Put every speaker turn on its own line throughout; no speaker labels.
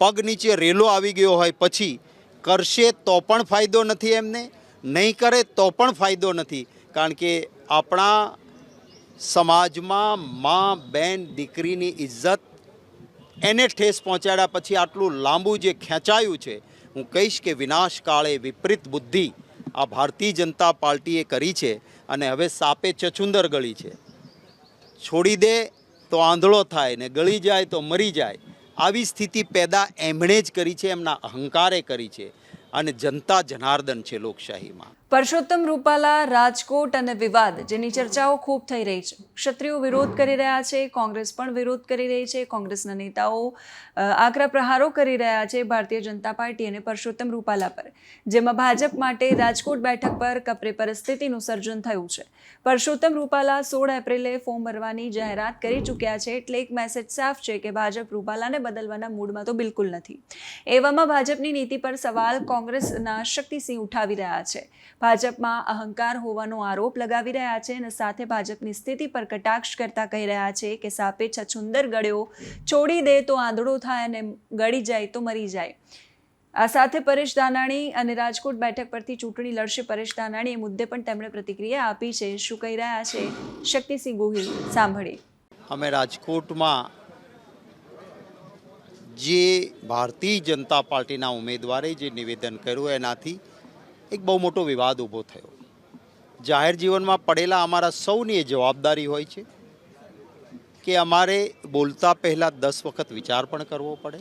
પગ નીચે રેલો આવી ગયો હોય પછી કરશે તો પણ ફાયદો નથી એમને, નહીં કરે તો પણ ફાયદો નથી. કારણ કે આપણા સમાજમાં મા બેન દીકરીની ઇજ્જત એને ઠેસ પહોંચાડ્યા પછી આટલું લાંબુ જે ખેંચાયું છે, હું કહીશ કે વિનાશ કાળે વિપરીત બુદ્ધિ આ ભારતીય જનતા પાર્ટીએ કરી છે. અને હવે સાપે ચચુંદર ગળી છે. છોડી દે તો આંધળો થાય ને ગળી જાય તો મરી જાય, આવી સ્થિતિ પેદા એમણે જ કરી છે, એમના અહંકારે કરી છે. અને જનતા જનાર્દન છે લોકશાહીમાં.
પરસોત્તમ રૂપાલા, રાજકોટ અને વિવાદ જેની ચર્ચાઓ ખૂબ થઈ રહી છે. ક્ષત્રિયો વિરોધ કરી રહ્યા છે, કોંગ્રેસ પણ વિરોધ કરી રહી છે. કોંગ્રેસના નેતાઓ આકરા પ્રહારો કરી રહ્યા છે ભારતીય જનતા પાર્ટી અને પરસોત્તમ રૂપાલા પર, જેમાં ભાજપ માટે રાજકોટ બેઠક પર કપરી પરિસ્થિતિનું સર્જન થયું છે. પરસોત્તમ રૂપાલા 16 એપ્રિલે ફોર્મ ભરવાની જાહેરાત કરી ચૂક્યા છે, એટલે એક મેસેજ સાફ છે કે ભાજપ રૂપાલાને બદલવાના મૂડમાં તો બિલકુલ નથી. એવામાં ભાજપની નીતિ પર સવાલ કોંગ્રેસના શક્તિસિંહ ઉઠાવી રહ્યા છે. ભાજપમાં અહંકાર હોવાનો આરોપ લગાવી રહ્યા છે અને સાથે ભાજપની સ્થિતિ પર કટાક્ષ કરતા કહી રહ્યા છે કે સાપે છછુંદર ગળ્યો, છોડી દે તો આંધળો થાય અને ગળી જાય તો મરી જાય. આ સાથે પરેશ ધાનાણી અને રાજકોટ બેઠક પરથી ચૂંટણી લડશે પરેશ ધાનાણી, એ મુદ્દે પણ તેમણે પ્રતિક્રિયા આપી છે. શું કહી રહ્યા છે શક્તિસિંહ ગોહિલ, સાંભળીએ.
અમે રાજકોટમાં જે ભારતીય જનતા પાર્ટીના ઉમેદવારે જે નિવેદન કર્યું એનાથી એક બહુ મોટો વિવાદ ઊભો થયો. જાહેર જીવનમાં પડેલા અમારા સૌની એ જવાબદારી હોય છે કે અમારે બોલતા પહેલાં 10 વખત વિચાર પણ કરવો પડે.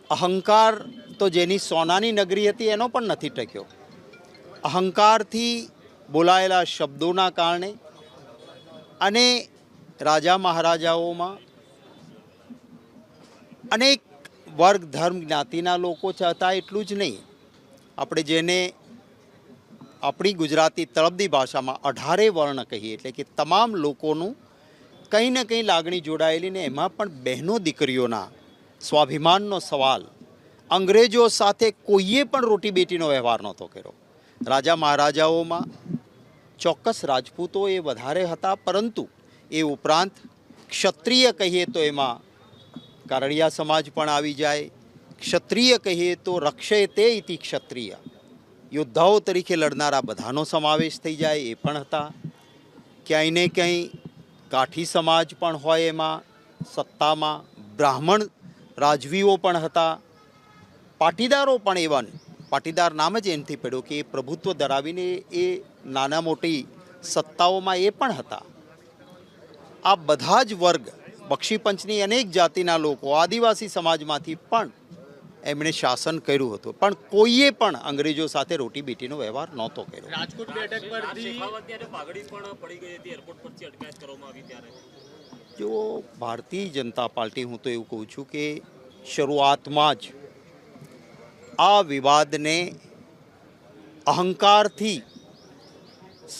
અહંકાર તો જેની સોનાની નગરી હતી એનો પણ નથી ટક્યો. અહંકારથી બોલાયેલા શબ્દોના કારણે અને રાજા મહારાજાઓમાં અનેક વર્ગ ધર્મ જ્ઞાતિના લોકો હતા. એટલું જ નહીં, આપણે જેને આપણી ગુજરાતી તળપદી ભાષામાં 18 વર્ણ કહીએ, એટલે કે તમામ લોકોનું કંઈ ને કંઈ લાગણી જોડાયેલી, ને એમાં પણ બહેનો દીકરીઓના સ્વાભિમાનનો સવાલ. અંગ્રેજો સાથે કોઈએ પણ રોટી બેટીનો વ્યવહાર નહોતો કર્યો. રાજા મહારાજાઓમાં ચોક્કસ રાજપૂતો એ વધારે હતા, પરંતુ એ ઉપરાંત ક્ષત્રિય કહીએ તો એમાં કારડિયા સમાજ પણ આવી જાય. ક્ષત્રિય કહીએ તો રક્ષેતે ઇતિ ક્ષત્રિય, યોદ્ધાઓ તરીકે લડનારા બધાનો સમાવેશ થઈ જાય, એ પણ હતા. ક્યાંય ને ક્યાંય કાઠી સમાજ પણ હોય એમાં સત્તામાં, બ્રાહ્મણ રાજવીઓ પણ હતા, પાટીદારો પણ એવા. પાટીદાર નામ જ એમથી પડ્યો કે એ પ્રભુત્વ ધરાવીને એ નાના મોટી સત્તાઓમાં એ પણ હતા. આ બધા જ વર્ગ, બક્ષીપંચની અનેક જાતિના લોકો, આદિવાસી સમાજમાંથી પણ એમણે શાસન કર્યું હતું, પણ કોઈએ પણ અંગ્રેજો સાથે રોટી બેટીનો વ્યવહાર નહોતો કર્યો.
રાજકોટ બેઠક પરથી પાઘડી પણ પડી ગઈ હતી, એરપોર્ટ પરથી અટકાયત કરવામાં આવી ત્યારે.
જો ભારતીય જનતા પાર્ટી, હું તો એવું કહું છું કે શરૂઆતમાં જ આ વિવાદને અહંકારથી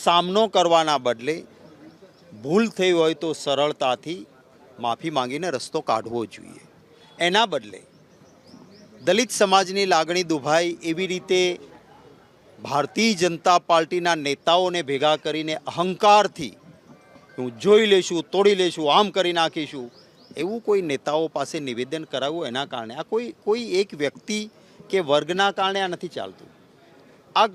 સામનો કરવાના બદલે ભૂલ થઈ હોય તો સરળતાથી માફી માંગીને રસ્તો કાઢવો જોઈએ. એના બદલે દલિત સમાજની લાગણી દુભાય એવી રીતે ભારતીય જનતા પાર્ટીના નેતાઓને ભેગા કરીને અહંકારથી હું જોઈ લેશું, તોડી લેશું, આમ કરી નાખીશું, એવું કોઈ નેતાઓ પાસે નિવેદન કરાવવું, એના કારણે આ કોઈ એક વ્યક્તિ કે વર્ગના કારણે આ નથી ચાલતું. આ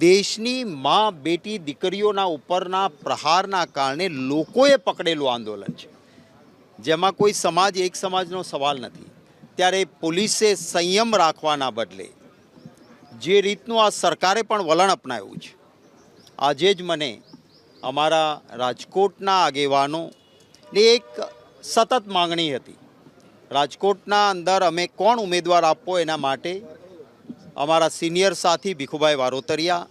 દેશની મા બેટી દીકરીઓના ઉપરના પ્રહારના કારણે લોકોએ પકડેલું આંદોલન છે, જેમાં કોઈ સમાજ એક સમાજનો સવાલ નથી. ત્યારે પોલીસે સંયમ રાખવાના બદલે જે રીતનું આ સરકારે પણ વલણ અપનાવ્યું છે. આજે જ મને અમારા રાજકોટના આગેવાનોની એક સતત માંગણી હતી. રાજકોટના અંદર અમે કોણ ઉમેદવાર આપવો, એના માટે અમારા સિનિયર સાથી ભીખુભાઈ વારોતરિયા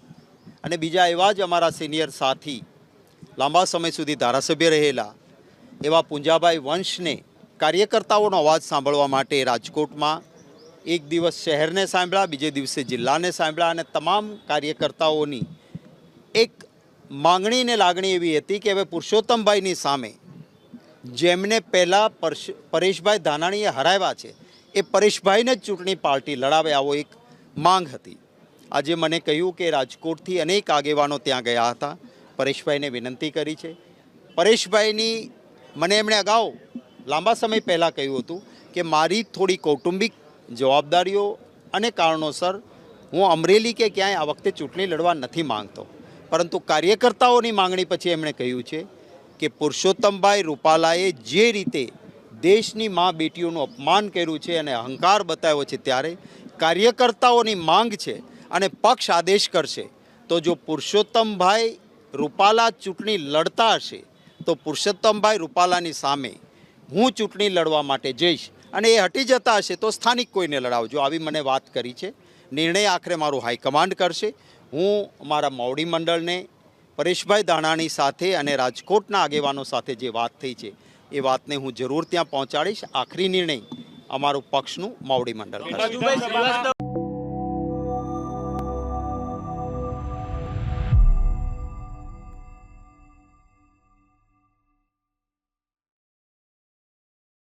અને બીજા એવા જ અમારા સિનિયર સાથી, લાંબા સમય સુધી ધારાસભ્ય રહેલા એવા પુંજાભાઈ વંશને કાર્યકર્તાઓનો અવાજ સાંભળવા માટે રાજકોટમાં એક દિવસ શહેરને સાંભળ્યા, બીજે દિવસે જિલ્લાને સાંભળ્યા, અને તમામ કાર્યકર્તાઓની એક માંગણીને લાગણી એવી હતી કે હવે પુરુષોત્તમભાઈની સામે જેમને પહેલાં પરેશભાઈ ધાનાણીએ હરાવ્યા છે, એ પરેશભાઈને જ ચૂંટણી પાર્ટી લડાવે, આવો એક માંગ હતી. આજે મને કહ્યું કે રાજકોટથી અનેક આગેવાનો ત્યાં ગયા હતા, પરેશભાઈને વિનંતી કરી છે. પરેશભાઈની મને એમણે અગાઉ લાંબા સમય પહેલાં કહ્યું હતું કે મારી થોડી કૌટુંબિક જવાબદારીઓ અને કારણોસર હું અમરેલી કે ક્યાંય આ વખતે ચૂંટણી લડવા નથી માંગતો, પરંતુ કાર્યકર્તાઓની માંગણી પછી એમણે કહ્યું છે કે પુરુષોત્તમભાઈ રૂપાલાએ જે રીતે દેશની મા બેટીઓનું અપમાન કર્યું છે અને અહંકાર બતાવ્યો છે, ત્યારે કાર્યકર્તાઓની માંગ છે અને પક્ષ આદેશ કરશે તો જો પુરુષોત્તમભાઈ રૂપાલા ચૂંટણી લડતા હશે તો પુરુષોત્તમભાઈ રૂપાલાની સામે હું ચૂંટણી લડવા માટે જઈશ, અને એ હટી જતા હશે તો સ્થાનિક કોઈને લડાવજો, આવી મને વાત કરી છે. નિર્ણય આખરે મારું હાઈકમાન્ડ કરશે. હું મારા મોવડી મંડળને પરેશભાઈ દાણાની સાથે અને રાજકોટના આગેવાનો સાથે જે વાત થઈ છે એ વાતને હું જરૂર ત્યાં પહોંચાડીશ. આખરી નિર્ણય અમારું પક્ષનું મોવડી મંડળ કરશે.